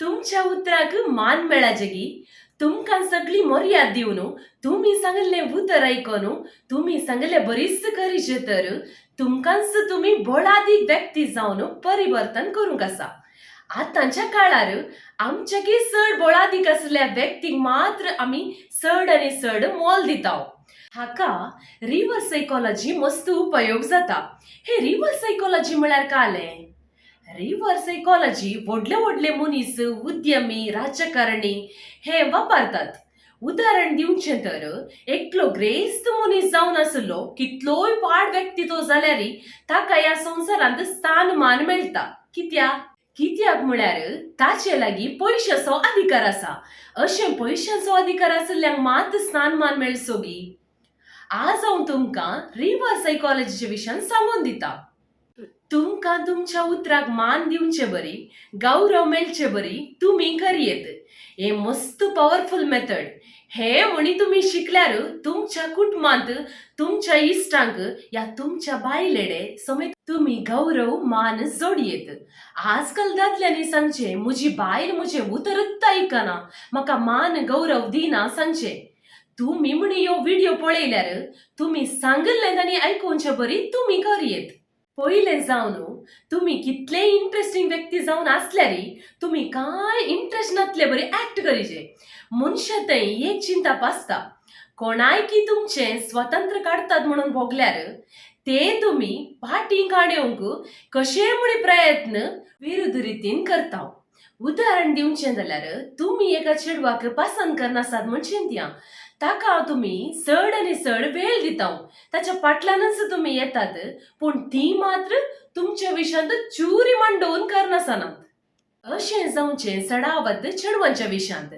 तुमच्या उतराक मान मेळाजगी तुमकां सगळी मर्याद दिवन तुम्ही सांगले उतर ऐकून तुम्ही सांगले बरीच करीचे तर तुमकांच तुम्ही बळादी व्यक्ती जावन परिवर्तन करूंक आसा. आतांच्या काळार आमच्याकी चड बळादीक असलेल्या व्यक्तीक मात्र आमी चड आनी चड मोल दिता. हाका रिवर्स सायकोलॉजी मस्त उपयोग जाता. हे रिवर्स सायकोलॉजी म्हळ्यार कालें? रिव्हर्स सायकोलॉजी व्हडले व्हडले मनीस उद्यमी राजकारणी हे वापरतात. उदाहरण दिवचें तर एकलो ग्रेस्त मनीस जावन आसलो कितलोय पाड व्यक्ती तो जाल्यारय ताका ह्या संवसारांत स्थान मान मेळटा. कित्याक म्हळ्यार ताचे लागीं पयशांचो अधिकार आसा. अशें पयशांचो अधिकार आसल्यांक मात स्थान मान मेळसोगी. आज हांव तुमकां रिव्हर्स सायकोलॉजीच्या विशयान सांगून दिता. तुमकां तुमच्या उतराक मान दिवचे बरी, गौरव मेळचे बरी तुम्ही करियेत. हे मस्त पॉवरफुल मेथड. हे म्हणी तुम्ही शिकल्यार तुमच्या कुटुंबांत तुमच्या इश्टांक या तुमच्या बायलेडे समेत तुम्ही गौरव मान जोडयेत. आजकाल दादल्यांनी सांगचे म्हजी बायल म्हजे उतरच ऐकना, म्हाका मान गौरव दिना सांगचे. तुम्ही म्हणी ह्यो व्हिडिओ पळयल्यार तुम्ही सांगलें आनी ऐकूनचे बरी तुम्ही करियेत. पहिले जावन तुम्ही कितले इंटरेस्टिंग व्यक्ती जावन असल्यारी तुम्ही काय इंटरेस्ट नसले बरे ऍक्ट करीचे. मनशातय एक चिंता पासता, कोणाय की तुमचे स्वतंत्र काढतात म्हणून भोगल्यार ते तुम्ही पाठी काडूंक कशे म्हणे प्रयत्न विरुद्ध रितीन करता. उदाहरण दिवचें जाल्यार तुम्ही एका चेडवाक पसंत करनासात म्हण चिंतया. ताका तुम्ही चड आनी चड वेळ दिता. ताच्या फाटल्यानच तुम्ही येतात, पूण ती मात्र तुमच्या विशयांत चुरी मांडोवन करनासनात. अशें जावचें चढावत चेडवांच्या विशयांत.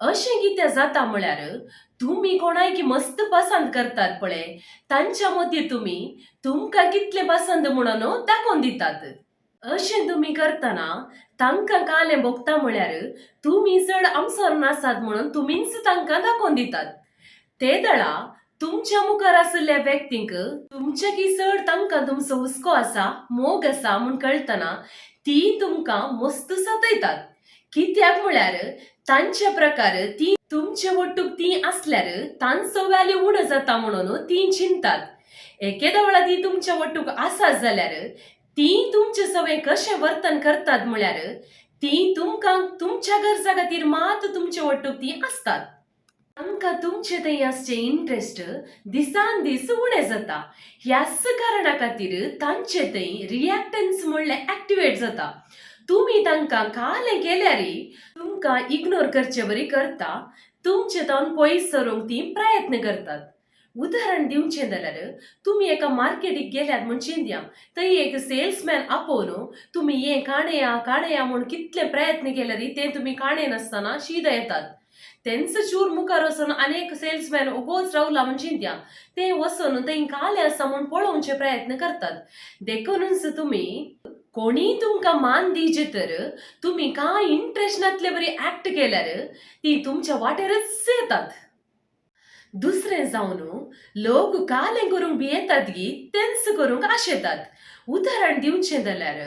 अशें कितें जाता म्हळ्यार तुम्ही कोणाय की मस्त पसंत करतात पळय, तांच्या मदीं तुम्ही तुमकां कितले पसंत म्हणून दाखोवन दितात. अशें तुम्ही करतना तांकां कालें भोगता म्हळ्यार तुम्ही चड आमसर नासात म्हणून तुमीच तांकां दाखोवन दितात. ते दळा तुमच्या मुखार आसलेल्या व्यक्तींक तुमचे की चड तांकां तुमचो हुस्को आसा, मोग आसा म्हूण कळतना ती तुमकां मस्त सतयतात. कित्याक म्हळ्यार तांचे प्रकार ती तुमचे वटूक ती असल्यार तांचो व्हॅल्यू उणो जाता म्हणून ती चिंतात. एकेदा वेळा ती तुमच्या वटूक आसात जाल्यार ती तुमचे सवय कशें वर्तन करतात म्हळ्यार ती तुमकां तुमच्या गरजा खातीर मात तुमचे वटूक ती असतात. तांकां तुमचे थंय आसचे इंटरेस्ट दिसान दीस उणें जाता. ह्याच कारणा खातीर तांचे थंय रिएक्टन्स म्हणले ऍक्टिवेट जाता. तुम्ही तांकां कालें केल्यारय तुमकां इग्नोर करचे बरी करता. तुमचे तावन पयस सरूंक ती प्रयत्न करतात. उदाहरण दिवचें जाल्यार तुम्ही एका मार्केटीक गेल्यात म्हण चिंतया. थंय एक सेल्समॅन आपोवन तुम्ही हे काणया म्हूण कितले प्रयत्न केल्यारय ते तुम्ही काणे नासतना शीद येतात. तेंच चूर मुखार वचून अनेक सेल्समॅन ओगोच रावला म्हण चिंतया. ते वचून थंय कालें आसा म्हूण पळोवचे प्रयत्न करतात. देखूनच तुम्ही कोणी तुमकां मान दिवचे तर तुम्ही काय इंटरेस्ट नासले बरी ऍक्ट केल्यार ती तुमच्या वाटेरच येतात. दुसरें जावन लोक कालें करूंक भियेतात गी तेंच करूंक आशेतात. उदाहरण दिवचें जाल्यार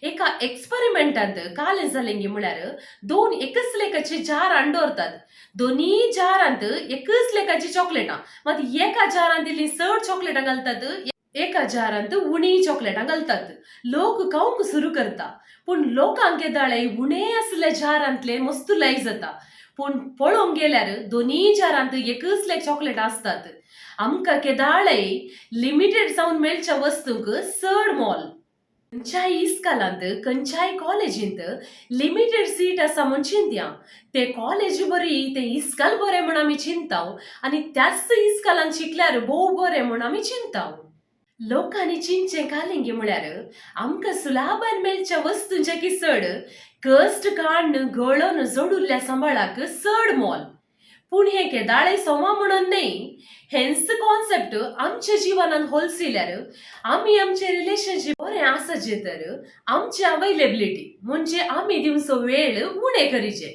एका एक्सपेरिमेंटांत कालें जालें गी म्हळ्यार दोन एकच लेखाचे जार दवरतात. दोनी जारांत एकच लेखाची चॉकलेटां, मात एका जारांत इल्लीं चड चॉकलेटां घालतात, एका जारांत उणी चॉकलेटां घालतात. लोक खावंक सुरू करता, पूण लोकांक येदाळे उणे आसले जारांतले मस्त लायक जाता. पूण पळोवंक गेल्यार दोनी जारांत एकच लेख चॉकलेटां आसतात. आमकां केदाळे लिमिटेड जावन मेळच्या वस्तूंक चड मोल. खंयच्याय इस्कालांत खंयच्याय कॉलेजींत लिमिटेड सीट आसा म्हूण चिंतया. ते कॉलेज बरी, ते इस्काल बरें म्हूण आमी चिंताव आनी त्याच इस्कालांत शिकल्यार भोव बरें म्हूण आमी चिंताव. लोकांनी चिंतचें कालें गे म्हळ्यार आमकां सुलाभान मेळच्या वस्तूंचे की चड कश्ट काडून गळोन जोडुल्ल्या सांबाळाक चड मोल. पूण हे केदाळे सोमा म्हणून न्ही. हेंच कॉन्सेप्ट आमच्या जिवनान होलसिल्यार आमी आमचे रिलेशनशीप बरें आसाचे तर आमची अवेलेबिलिटी म्हणजे आमी दिवचो वेळ उणें करीचे.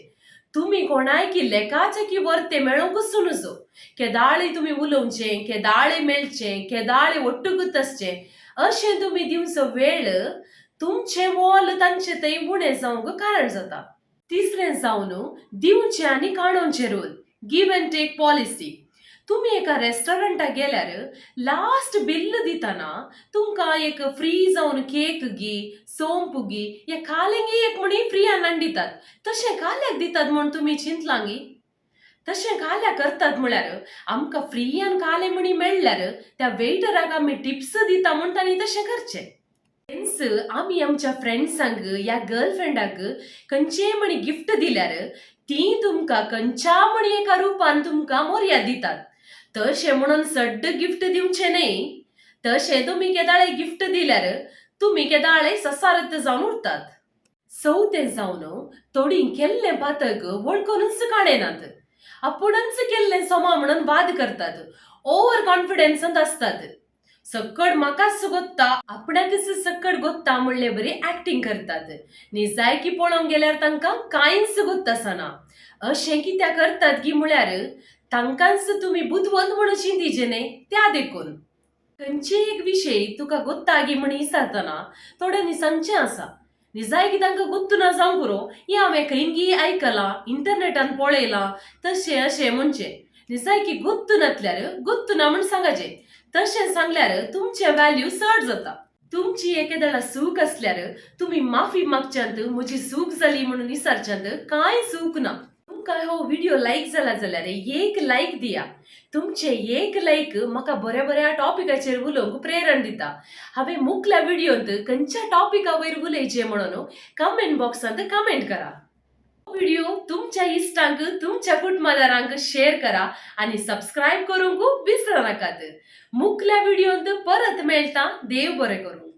तुम्ही कोणाय की लेखाचे की वर्ते मेळोंकूच नजो. केदाळे तुम्ही उलोवचें, केदाळे मेळचें, केदाळे वट्टुकूच आसचें अशें तुम्ही दिवचो वेळ तुमचे मोल तांचे थंय उणें जावंक कारण जाता. तिसरें जावन दिवचे आनी काडोवचे role, give and take policy. तुम्ही एका रेस्टॉरंटाक गेल्यार लास्ट बिल दिताना तुमकां एक फ्री जावन केक गी, सोंप गी, या कालेंगी एक म्हणी फ्री आनंद दितात. तशें काल्याक दितात म्हण तुमी चिंतलांगी? तशें काल्या करतात म्हळ्यार आमकां फ्री आनी काले म्हणी मेळ्ळ्यार त्या वेटराक आमी टिप्स दिता म्हण तांणी तशें करचें. फ्रेंड्स, आमी आमच्या फ्रेंड्सांक या गर्लफ्रेंडाक खंयचेय म्हणी गिफ्ट दिल्यार ती तुमकां खंयच्या म्हणी एका रुपान तुमकां मोरयाद दितात. तशें म्हणून सड्ड गिफ्ट दिवचें न्ही. तशें तुमी केदाळे गिफ्ट दिल्यार तुमी केदाळे ससारत जावन उरतात. चवथें जावन थोडीं केल्लें पातक वळखूनच काडयनात. आपुणच केल्लें सोमा म्हणून वाद करतात. ओव्हर कॉन्फिडन्सांत असतात. सक्कड म्हाकाच गोत्ता, आपणाकच सक्कड गोत्ता म्हणले बरी ऍक्टिंग करतात. नी जाय की पळोवंक गेल्यार तांकां कांयच गोत्त आसना. अशें कित्याक करतात की म्हळ्यार तांकांच तुमी बुधवंत म्हणून चिंतीचे न्ही, त्या देखून. खंयचे एक विशय तुका गोत्ता गी म्हण विचारतना थोड्यांनी सांगचें आसा. नी जाय की तांकां गुत्तू ना जावं पुरो, हें हांवें खंयगी आयकलां, इंटरनेटान पळयलां, तशें अशें म्हणचें. नी जाय की गुत्तू नातल्यार गुत्तू ना म्हण सांगचें. तशें सांगल्यार तुमचें व्हॅल्यू चड जाता. तुमची एकेदेळा चूक असल्यार तुमी माफी मागच्यांत म्हजी चूक जाली म्हणून विचारच्यांत कांय चूक ना. तुमकां हो व्हिडिओ लायक जाला जाल्यार एक लायक दिया. तुमचे एक लायक म्हाका बऱ्या बऱ्या टॉपिकाचेर उलोवंक प्रेरण दिता. हांवें मुखल्या व्हिडिओंत खंयच्या टॉपिका वयर उलयचें म्हणून कमेंट बॉक्सांत कमेंट करा. व्हिडिओ तुमच्या इश्टांक, तुमच्या कुटुंबदारांक शेअर करा आणि सबस्क्राईब करूंक विसरू नाकात. मुखल्या व्हिडिओंत परत मेळटा. देव बरें करूं.